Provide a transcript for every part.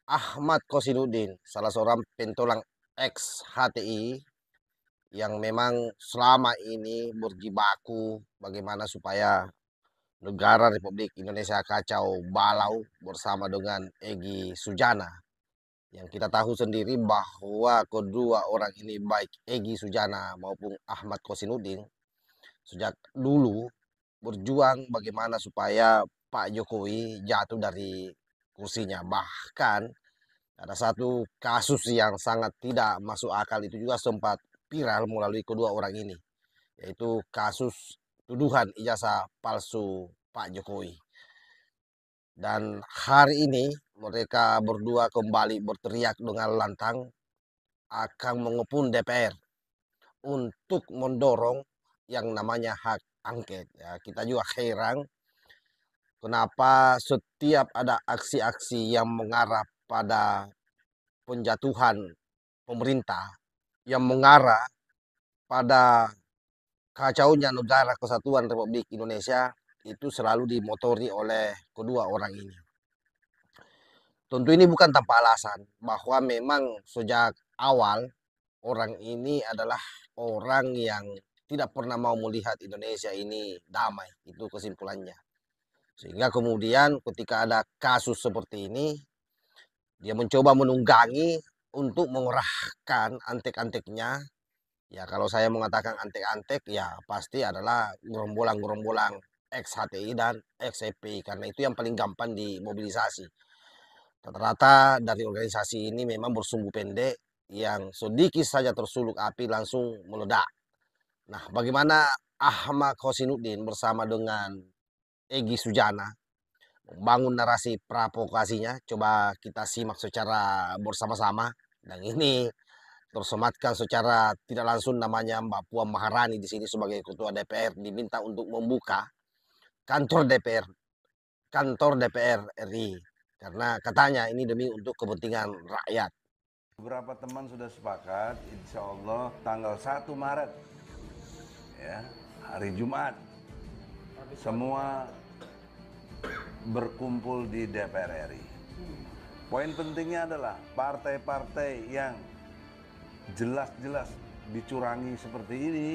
Ahmad Kosinudin, salah seorang pentolang ex HTI yang memang selama ini berjibaku bagaimana supaya negara Republik Indonesia kacau balau bersama dengan Egy Sujana. Yang kita tahu sendiri bahwa kedua orang ini baik Egy Sujana maupun Ahmad Kosinudin sejak dulu berjuang bagaimana supaya Pak Jokowi jatuh dari kursinya. Bahkan ada satu kasus yang sangat tidak masuk akal itu juga sempat viral melalui kedua orang ini, yaitu kasus tuduhan ijazah palsu Pak Jokowi. Dan hari ini mereka berdua kembali berteriak dengan lantang akan mengepung DPR untuk mendorong yang namanya hak angket. Ya, kita juga heran kenapa setiap ada aksi-aksi yang mengarah pada penjatuhan pemerintah yang mengarah pada kacaunya negara kesatuan Republik Indonesia itu selalu dimotori oleh kedua orang ini. Tentu ini bukan tanpa alasan bahwa memang sejak awal orang ini adalah orang yang tidak pernah mau melihat Indonesia ini damai, itu kesimpulannya. Sehingga kemudian ketika ada kasus seperti ini, dia mencoba menunggangi untuk mengerahkan antek-anteknya. Ya kalau saya mengatakan antek-antek ya pasti adalah gerombolan-gerombolan ex-HTI dan ex-FPI karena itu yang paling gampang dimobilisasi. Rata-rata dari organisasi ini memang bersumbu pendek yang sedikit saja tersuluk api langsung meledak. Nah bagaimana Ahmad Kosinudin bersama dengan Egy Sujana membangun narasi provokasinya, coba kita simak secara bersama-sama. Dan ini tersematkan secara tidak langsung namanya Mbak Puan Maharani di sini sebagai ketua DPR diminta untuk membuka kantor DPR RI karena katanya ini demi untuk kepentingan rakyat. Beberapa teman sudah sepakat, insya Allah tanggal 1 Maret, ya, hari Jumat, semua berkumpul di DPR RI. Poin pentingnya adalah partai-partai yang jelas-jelas dicurangi seperti ini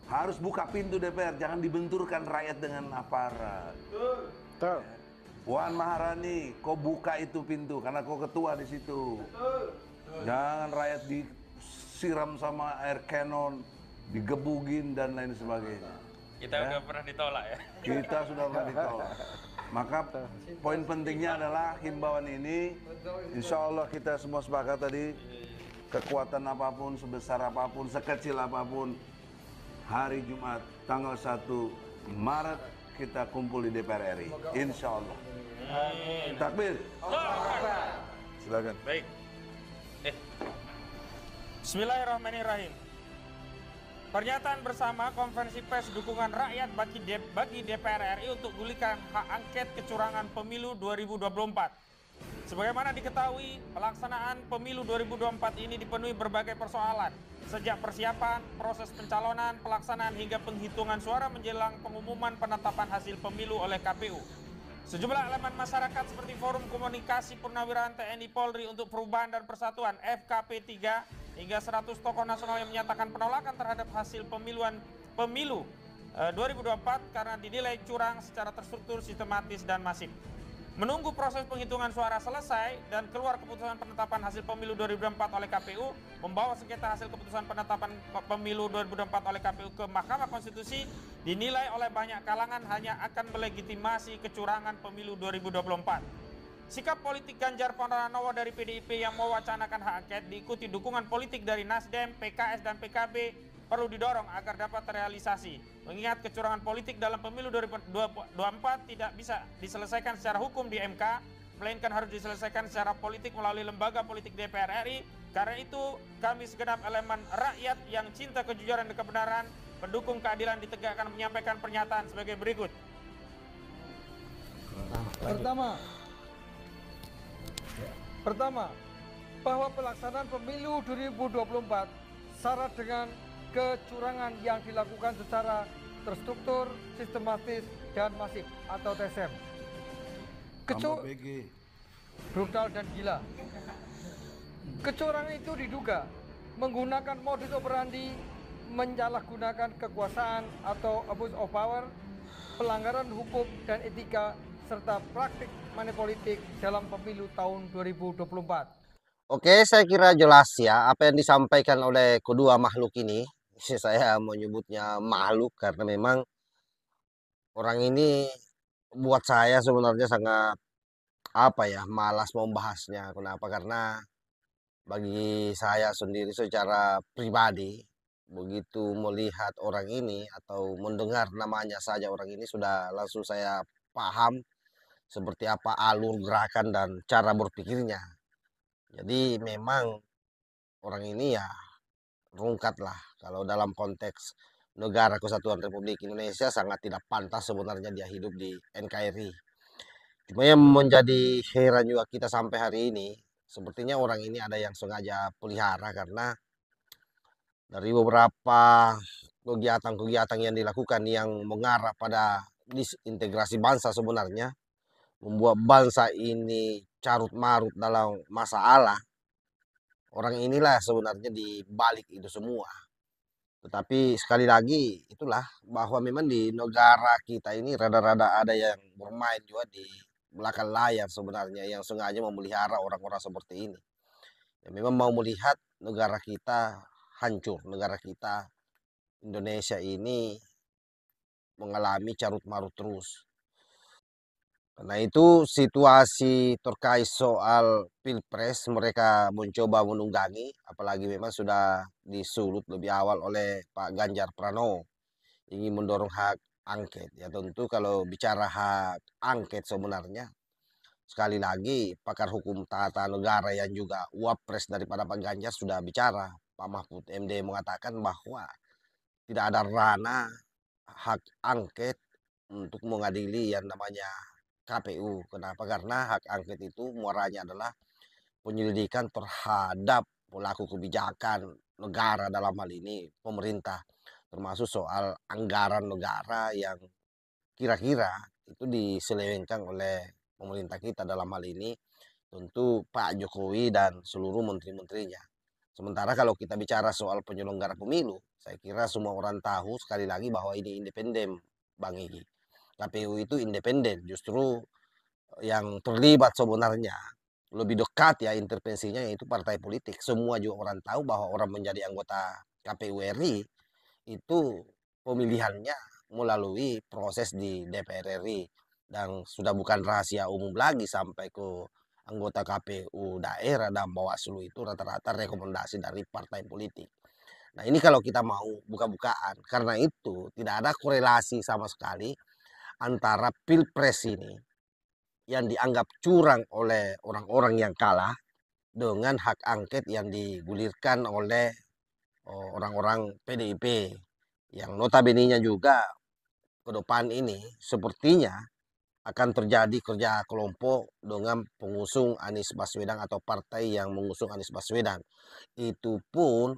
harus buka pintu DPR, jangan dibenturkan rakyat dengan aparat. Betul. Puan Maharani, kau buka itu pintu karena kau ketua di situ. Jangan rakyat disiram sama air cannon, digebugin dan lain sebagainya. Kita udah pernah ditolak ya. Kita sudah pernah ditolak. Maka poin pentingnya adalah himbauan ini, insya Allah kita semua sepakat tadi, kekuatan apapun, sebesar apapun, sekecil apapun, hari Jumat tanggal 1 Maret kita kumpul di DPR RI, insya Allah. Takbir. Silakan. Baik. Bismillahirrahmanirrahim. Pernyataan bersama konferensi pers dukungan rakyat bagi DPR RI untuk gulirkan hak angket kecurangan pemilu 2024. Sebagaimana diketahui, pelaksanaan pemilu 2024 ini dipenuhi berbagai persoalan, sejak persiapan, proses pencalonan, pelaksanaan hingga penghitungan suara menjelang pengumuman penetapan hasil pemilu oleh KPU. Sejumlah elemen masyarakat seperti Forum Komunikasi Purnawirawan TNI Polri untuk Perubahan dan Persatuan FKP 3 hingga 100 tokoh nasional yang menyatakan penolakan terhadap hasil pemilu 2024 karena dinilai curang secara terstruktur, sistematis, dan masif. Menunggu proses penghitungan suara selesai dan keluar keputusan penetapan hasil pemilu 2024 oleh KPU, membawa sengketa hasil keputusan penetapan pemilu 2024 oleh KPU ke Mahkamah Konstitusi dinilai oleh banyak kalangan hanya akan melegitimasi kecurangan pemilu 2024. Sikap politik Ganjar Pranowo dari PDIP yang mewacanakan hak angket diikuti dukungan politik dari Nasdem, PKS, dan PKB perlu didorong agar dapat terrealisasi. Mengingat kecurangan politik dalam pemilu 2024 tidak bisa diselesaikan secara hukum di MK, melainkan harus diselesaikan secara politik melalui lembaga politik DPR RI. Karena itu kami segenap elemen rakyat yang cinta kejujuran dan kebenaran, pendukung keadilan ditegakkan menyampaikan pernyataan sebagai berikut. Pertama, bahwa pelaksanaan pemilu 2024 syarat dengan kecurangan yang dilakukan secara terstruktur, sistematis, dan masif atau TSM. brutal dan gila. Kecurangan itu diduga menggunakan modus operandi menyalahgunakan kekuasaan atau abuse of power, pelanggaran hukum dan etika, serta praktik manipolitik dalam pemilu tahun 2024. Oke, saya kira jelas ya apa yang disampaikan oleh kedua makhluk ini. Saya menyebutnya makhluk karena memang orang ini buat saya sebenarnya sangat apa ya, malas membahasnya. Kenapa? Karena bagi saya sendiri secara pribadi, begitu melihat orang ini atau mendengar namanya saja orang ini sudah langsung saya paham seperti apa alur gerakan dan cara berpikirnya. Jadi memang orang ini ya rungkat lah. Kalau dalam konteks negara kesatuan Republik Indonesia sangat tidak pantas sebenarnya dia hidup di NKRI. Cuma yang menjadi heran juga kita sampai hari ini, sepertinya orang ini ada yang sengaja pelihara karena dari beberapa kegiatan-kegiatan yang dilakukan yang mengarah pada disintegrasi bangsa sebenarnya, membuat bangsa ini carut marut dalam masalah. Orang inilah sebenarnya di balik itu semua. Tetapi sekali lagi itulah bahwa memang di negara kita ini rada-rada ada yang bermain juga di belakang layar sebenarnya yang sengaja memelihara orang-orang seperti ini. Yang memang mau melihat negara kita hancur, negara kita Indonesia ini mengalami carut marut terus. Karena itu situasi terkait soal pilpres mereka mencoba menunggangi, apalagi memang sudah disulut lebih awal oleh Pak Ganjar Pranowo ingin mendorong hak angket. Ya tentu kalau bicara hak angket sebenarnya sekali lagi pakar hukum tata negara yang juga wapres daripada Pak Ganjar sudah bicara. Pak Mahfud MD mengatakan bahwa tidak ada ranah hak angket untuk mengadili yang namanya KPU. Kenapa? Karena hak angket itu muaranya adalah penyelidikan terhadap pelaku kebijakan negara dalam hal ini pemerintah. Termasuk soal anggaran negara yang kira-kira itu diselewengkan oleh pemerintah kita dalam hal ini tentu Pak Jokowi dan seluruh menteri-menterinya. Sementara kalau kita bicara soal penyelenggara pemilu, saya kira semua orang tahu sekali lagi bahwa ini independen, Bang Egy. KPU itu independen, justru yang terlibat sebenarnya lebih dekat ya intervensinya yaitu partai politik. Semua juga orang tahu bahwa orang menjadi anggota KPU RI itu pemilihannya melalui proses di DPR RI dan sudah bukan rahasia umum lagi sampai ke anggota KPU daerah dan Bawaslu itu rata-rata rekomendasi dari partai politik. Nah ini kalau kita mau buka-bukaan, karena itu tidak ada korelasi sama sekali antara pilpres ini yang dianggap curang oleh orang-orang yang kalah dengan hak angket yang digulirkan oleh orang-orang PDIP yang notabene-nya juga ke depan ini sepertinya akan terjadi kerja kelompok dengan pengusung Anies Baswedan atau partai yang mengusung Anies Baswedan. Itu pun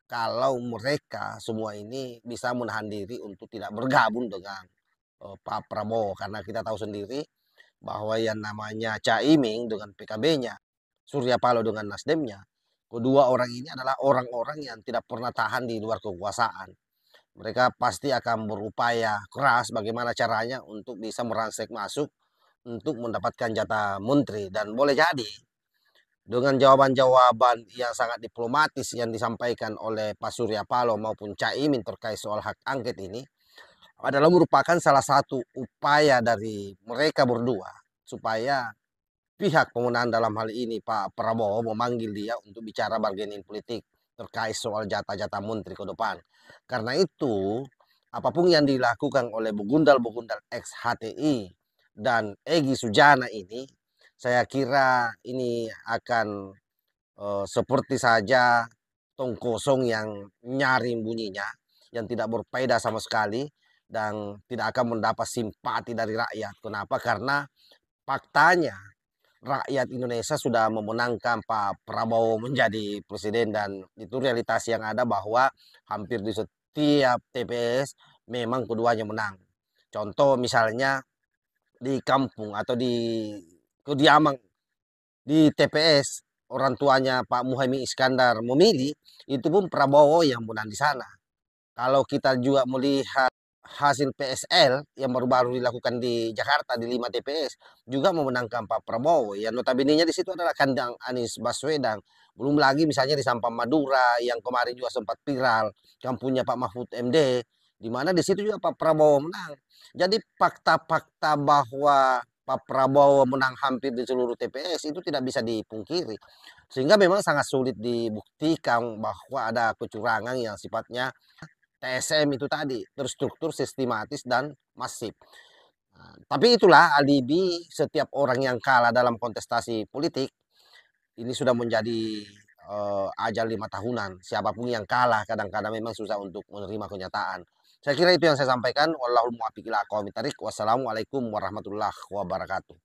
kalau mereka semua ini bisa menahan diri untuk tidak bergabung dengan Pak Prabowo. Karena kita tahu sendiri bahwa yang namanya Caimin dengan PKB-nya, Surya Paloh dengan Nasdemnya, kedua orang ini adalah orang-orang yang tidak pernah tahan di luar kekuasaan. Mereka pasti akan berupaya keras bagaimana caranya untuk bisa merangsek masuk untuk mendapatkan jatah menteri. Dan boleh jadi dengan jawaban-jawaban yang sangat diplomatis yang disampaikan oleh Pak Surya Paloh maupun Caimin terkait soal hak angket ini adalah merupakan salah satu upaya dari mereka berdua supaya pihak pemenang dalam hal ini Pak Prabowo memanggil dia untuk bicara bargaining politik terkait soal jatah-jatah menteri ke depan. Karena itu, apapun yang dilakukan oleh begundal-begundal ex HTI dan Egy Sujana ini, saya kira ini akan seperti saja tong kosong yang nyaring bunyinya, yang tidak berfaedah sama sekali dan tidak akan mendapat simpati dari rakyat. Kenapa? Karena faktanya rakyat Indonesia sudah memenangkan Pak Prabowo menjadi presiden dan itu realitas yang ada bahwa hampir di setiap TPS memang keduanya menang. Contoh misalnya di kampung atau di kediaman di TPS orang tuanya Pak Muhaimin Iskandar memilih, itu pun Prabowo yang menang di sana. Kalau kita juga melihat hasil PSL yang baru-baru dilakukan di Jakarta di 5 TPS juga memenangkan Pak Prabowo. Yang notabene-nya di situ adalah kandang Anies Baswedan. Belum lagi misalnya di Sampang Madura yang kemarin juga sempat viral, kampungnya Pak Mahfud MD, di mana di situ juga Pak Prabowo menang. Jadi fakta-fakta bahwa Pak Prabowo menang hampir di seluruh TPS itu tidak bisa dipungkiri. Sehingga memang sangat sulit dibuktikan bahwa ada kecurangan yang sifatnya TSM itu tadi, terstruktur, sistematis, dan masif. Nah, tapi itulah alibi setiap orang yang kalah dalam kontestasi politik, ini sudah menjadi ajal 5 tahunan. Siapapun yang kalah kadang-kadang memang susah untuk menerima kenyataan. Saya kira itu yang saya sampaikan. Wallahul muwaffiq ila aqwamit thariq. Wassalamualaikum warahmatullahi wabarakatuh.